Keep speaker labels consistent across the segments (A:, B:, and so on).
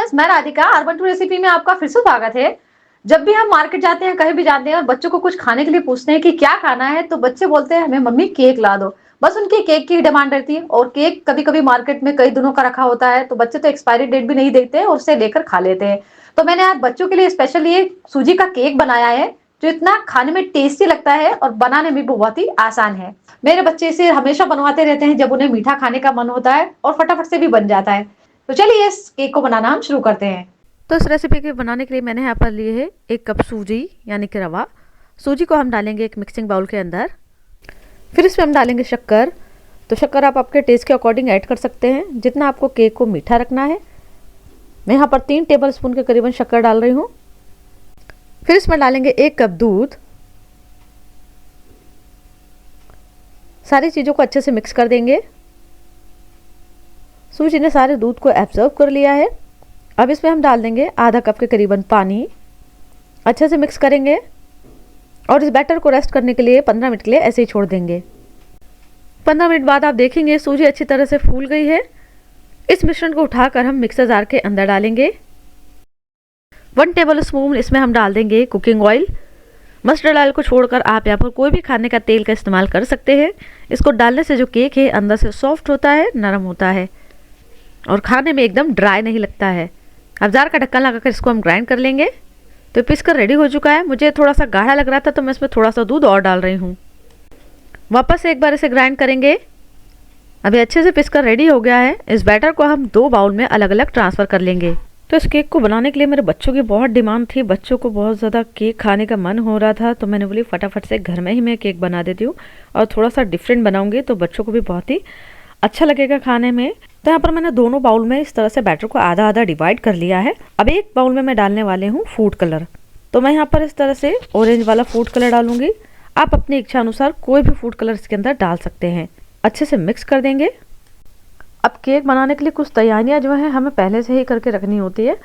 A: Friends, मैं Radhika urban to recipe में आपका फिर से स्वागत है। जब भी हम मार्केट जाते हैं, कहीं भी जाते हैं और बच्चों को कुछ खाने के लिए पूछते हैं कि क्या खाना है, तो बच्चे बोलते हैं हमें मम्मी केक ला दो। बस उनकी केक की डिमांड रहती है और केक कभी-कभी मार्केट में कई दिनों का रखा होता है, तो बच्चे तो एक्सपायरी डेट भी नहीं देखते हैं और उसे लेकर खा लेते हैं। तो मैंने आज बच्चों के लिए स्पेशल ये सूजी का केक बनाया है, जो इतना खाने में टेस्टी लगता है और बनाने में भी बहुत ही आसान है। मेरे बच्चे इसे हमेशा बनवाते रहते हैं जब उन्हें मीठा खाने का मन होता है और फटाफट से भी बन जाता है। तो चलिए इस केक को बनाना हम शुरू करते हैं।
B: तो इस रेसिपी के बनाने के लिए मैंने यहाँ पर लिए है 1 कप सूजी यानी कि रवा। सूजी को हम डालेंगे एक मिक्सिंग बाउल के अंदर। फिर इसमें हम डालेंगे शक्कर। तो शक्कर आप आपके टेस्ट के अकॉर्डिंग ऐड कर सकते हैं, जितना आपको केक को मीठा रखना है। मैं यहाँ पर 3 टेबल स्पून के करीबन शक्कर डाल रही हूँ। फिर इसमें डालेंगे 1 कप दूध। सारी चीज़ों को अच्छे से मिक्स कर देंगे। सूजी ने सारे दूध को एब्जॉर्ब कर लिया है। अब इसमें हम डाल देंगे आधा कप के करीबन पानी। अच्छे से मिक्स करेंगे और इस बैटर को रेस्ट करने के लिए 15 मिनट के लिए ऐसे ही छोड़ देंगे। 15 मिनट बाद आप देखेंगे सूजी अच्छी तरह से फूल गई है। इस मिश्रण को उठाकर हम मिक्सर जार के अंदर डालेंगे। 1 टेबल स्पून इसमें हम डाल देंगे कुकिंग ऑयल। मस्टर्ड ऑयल को छोड़कर आप यहाँ पर कोई भी खाने का तेल का इस्तेमाल कर सकते हैं। इसको डालने से जो केक है अंदर से सॉफ्ट होता है, नरम होता है और खाने में एकदम ड्राई नहीं लगता है। अब जार का ढक्कन लगाकर इसको हम ग्राइंड कर लेंगे। तो पीस कर रेडी हो चुका है। मुझे थोड़ा सा गाढ़ा लग रहा था तो मैं इसमें थोड़ा सा दूध और डाल रही हूँ। वापस से एक बार इसे ग्राइंड करेंगे। अभी अच्छे से पीस कर रेडी हो गया है। इस बैटर को हम 2 बाउल में अलग अलग ट्रांसफ़र कर लेंगे। तो इस केक को बनाने के लिए मेरे बच्चों की बहुत डिमांड थी। बच्चों को बहुत ज़्यादा केक खाने का मन हो रहा था, तो मैंने बोली फटाफट से घर में ही मैं केक बना देती हूँ और थोड़ा सा डिफरेंट बनाऊँगी तो बच्चों को भी बहुत ही अच्छा लगेगा खाने में। तो यहाँ पर मैंने दोनों बाउल में इस तरह से बैटर को आधा आधा डिवाइड कर लिया है। अब एक बाउल में मैं डालने वाले हूँ फूड कलर। तो मैं यहाँ पर इस तरह से ऑरेंज वाला फूड कलर डालूंगी। आप अपनी इच्छा अनुसार कोई भी फूड कलर इसके अंदर डाल सकते हैं। अच्छे से मिक्स कर देंगे। अब केक बनाने के लिए कुछ तैयारियाँ जो है हमें पहले से ही करके रखनी होती है।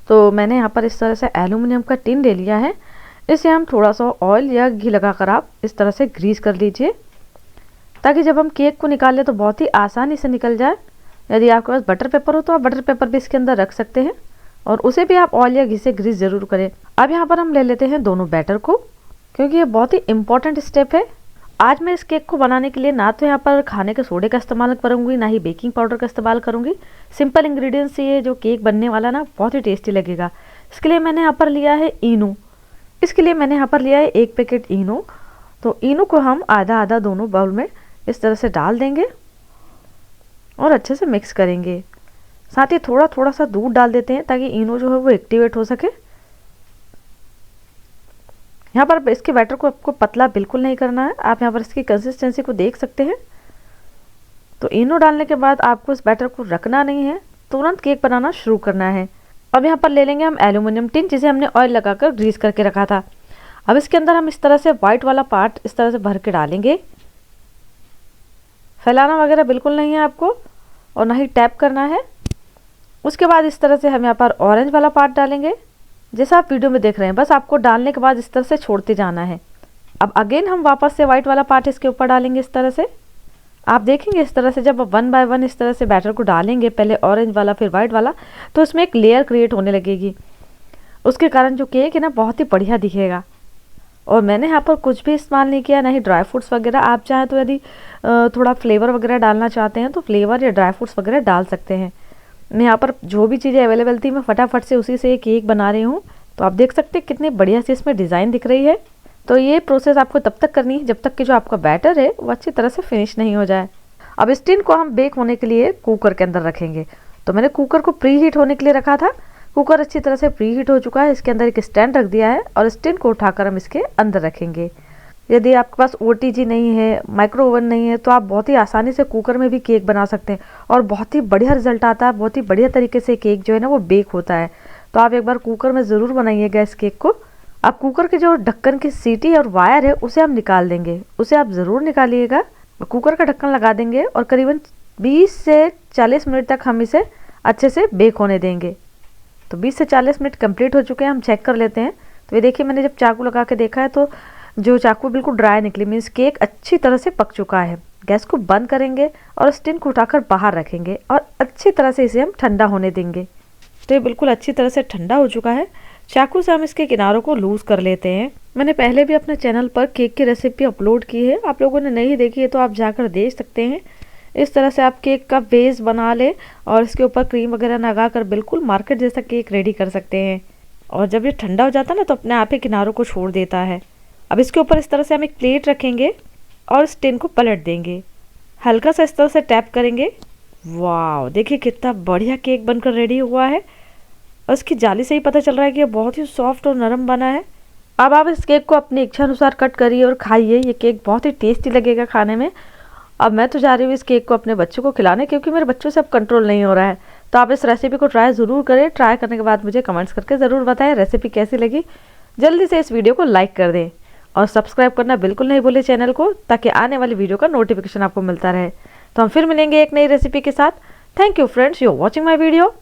B: तो मैंने यहाँ पर इस तरह से एल्यूमिनियम का टिन ले लिया है। इसे हम थोड़ा सा ऑयल या घी लगाकर आप इस तरह से ग्रीस कर लीजिए, ताकि जब हम केक को निकालें तो बहुत ही आसानी से निकल जाए। यदि आपके पास बटर पेपर हो तो आप बटर पेपर भी इसके अंदर रख सकते हैं और उसे भी आप ऑयल या घी से ग्रीस ज़रूर करें। अब यहाँ पर हम ले लेते हैं दोनों बैटर को, क्योंकि ये बहुत ही इम्पॉर्टेंट स्टेप है। आज मैं इस केक को बनाने के लिए ना तो यहाँ पर खाने के सोडे का इस्तेमाल करूँगी, ना ही बेकिंग पाउडर का इस्तेमाल करूँगी। सिंपल इंग्रेडिएंट्स से ये जो केक बनने वाला ना बहुत ही टेस्टी लगेगा। इसके लिए मैंने यहाँ पर लिया है इनो। इसके लिए मैंने यहाँ पर लिया है 1 पैकेट इनो। तो इनो को हम आधा आधा दोनों बाउल में इस तरह से डाल देंगे और अच्छे से मिक्स करेंगे। साथ ही थोड़ा थोड़ा सा दूध डाल देते हैं ताकि इनो जो है वो एक्टिवेट हो सके। यहाँ पर इसके बैटर को आपको पतला बिल्कुल नहीं करना है। आप यहाँ पर इसकी कंसिस्टेंसी को देख सकते हैं। तो इनो डालने के बाद आपको इस बैटर को रखना नहीं है, तुरंत केक बनाना शुरू करना है। अब यहाँ पर ले लेंगे हम एल्यूमिनियम टिन, जिसे हमने ऑयल लगाकर ग्रीस करके रखा था। अब इसके अंदर हम इस तरह से व्हाइट वाला पार्ट इस तरह से भर के डालेंगे। फैलाना वगैरह बिल्कुल नहीं है आपको और ना ही टैप करना है। उसके बाद इस तरह से हम यहाँ पर ऑरेंज वाला पार्ट डालेंगे, जैसा आप वीडियो में देख रहे हैं। बस आपको डालने के बाद इस तरह से छोड़ते जाना है। अब अगेन हम वापस से व्हाइट वाला पार्ट इसके ऊपर डालेंगे इस तरह से। आप देखेंगे इस तरह से जब आप 1 बाय 1 इस तरह से बैटर को डालेंगे, पहले ऑरेंज वाला फिर व्हाइट वाला, तो इसमें एक लेयर क्रिएट होने लगेगी। उसके कारण जो केक है ना बहुत ही बढ़िया दिखेगा। और मैंने यहाँ पर कुछ भी इस्तेमाल नहीं किया, ना ही ड्राई फ्रूट्स वगैरह। आप चाहें तो यदि थोड़ा फ्लेवर वगैरह डालना चाहते हैं तो फ्लेवर या ड्राई फ्रूट्स वगैरह डाल सकते हैं। मैं यहाँ पर जो भी चीज़ें अवेलेबल थी मैं फटाफट से उसी से केक बना रही हूँ। तो आप देख सकते हैं कितनी बढ़िया से इसमें डिज़ाइन दिख रही है। तो ये प्रोसेस आपको तब तक करनी है जब तक कि जो आपका बैटर है वो अच्छी तरह से फिनिश नहीं हो जाए। अब इस टिन को हम बेक होने के लिए कुकर के अंदर रखेंगे। तो मैंने कुकर को प्री हीट होने के लिए रखा था। कुकर अच्छी तरह से प्री हीट हो चुका है। इसके अंदर एक स्टैंड रख दिया है और इस टिन को उठाकर हम इसके अंदर रखेंगे। यदि आपके पास OTG नहीं है, माइक्रो ओवन नहीं है, तो आप बहुत ही आसानी से कुकर में भी केक बना सकते हैं और बहुत ही बढ़िया रिजल्ट आता है। बहुत ही बढ़िया तरीके से केक जो है ना वो बेक होता है। तो आप एक बार कुकर में ज़रूर बनाइएगा इस केक को। अब कुकर के जो ढक्कन की सीटी और वायर है उसे हम निकाल देंगे, उसे आप ज़रूर निकालिएगा। कुकर का ढक्कन लगा देंगे और करीबन 20 से 40 मिनट तक हम इसे अच्छे से बेक होने देंगे। तो 20 से 40 मिनट कंप्लीट हो चुके हैं। हम चेक कर लेते हैं। तो ये देखिए, मैंने जब चाकू लगा के देखा है तो जो चाकू बिल्कुल ड्राई निकली, मीन्स केक अच्छी तरह से पक चुका है। गैस को बंद करेंगे और स्टिन को उठाकर बाहर रखेंगे और अच्छी तरह से इसे हम ठंडा होने देंगे। तो ये बिल्कुल अच्छी तरह से ठंडा हो चुका है। चाकू से हम इसके किनारों को लूज कर लेते हैं। मैंने पहले भी अपने चैनल पर केक की रेसिपी अपलोड की है, आप लोगों ने नहीं देखी है तो आप जाकर देख सकते हैं। इस तरह से आप केक का बेस बना ले और इसके ऊपर क्रीम वगैरह लगाकर बिल्कुल मार्केट जैसा केक रेडी कर सकते हैं। और जब ये ठंडा हो जाता है ना तो अपने आप ही किनारों को छोड़ देता है। अब इसके ऊपर इस तरह से हम एक प्लेट रखेंगे और इस टिन को पलट देंगे, हल्का सा इस तरह से टैप करेंगे। वाह, देखिए कितना बढ़िया केक बनकर रेडी हुआ है। और इसकी जाली से ही पता चल रहा है कि ये बहुत ही सॉफ्ट और नरम बना है। अब आप इस केक को अपनी इच्छा अनुसार कट करिए और खाइए, ये केक बहुत ही टेस्टी लगेगा खाने में। अब मैं तो जा रही हूँ इस केक को अपने बच्चों को खिलाने, क्योंकि मेरे बच्चों से अब कंट्रोल नहीं हो रहा है। तो आप इस रेसिपी को ट्राई ज़रूर करें। ट्राई करने के बाद मुझे कमेंट्स करके ज़रूर बताएं रेसिपी कैसी लगी। जल्दी से इस वीडियो को लाइक कर दें और सब्सक्राइब करना बिल्कुल नहीं भूलें चैनल को, ताकि आने वाली वीडियो का नोटिफिकेशन आपको मिलता रहे। तो हम फिर मिलेंगे एक नई रेसिपी के साथ। Thank you friends, you are watching my video.